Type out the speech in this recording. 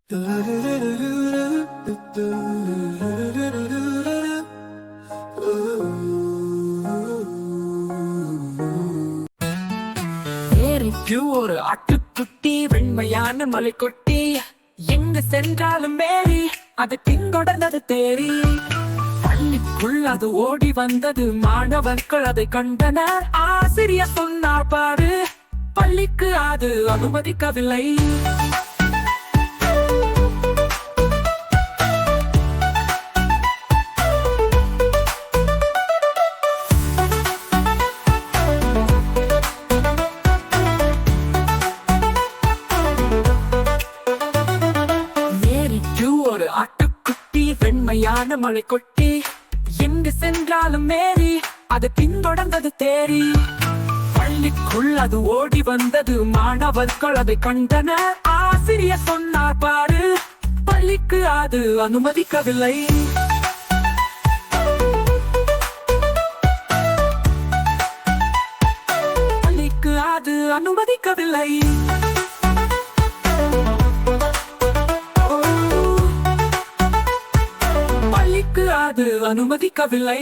ஒரு ஆட்டுக்குட்டி வெண்மையான மலைக்குட்டி எங்கு சென்றாலும் மேரி அது பின்தொடர்ந்தது தேறி பள்ளிக்குள் அது ஓடி வந்தது மாணவர்கள் அதை கண்டனர் ஆசிரியர் சொன்னார் பாரு பள்ளிக்கு அது அனுமதிக்கவில்லை ஒரு ஆட்டுக்குட்டி வெண்மையான மலைக்குட்டி எங்கு சென்றாலும் மேரி அது பின்தொடர்ந்தது தேறி பள்ளிக்குள் அது ஓடி வந்தது மாணவர்கள் அதை கண்டனர் ஆசிரியர் சொன்னார் பாரு பள்ளிக்கு அது அனுமதிக்கவில்லை பள்ளிக்கு அது அனுமதிக்கவில்லை அது அனுமதிக்கவில்லை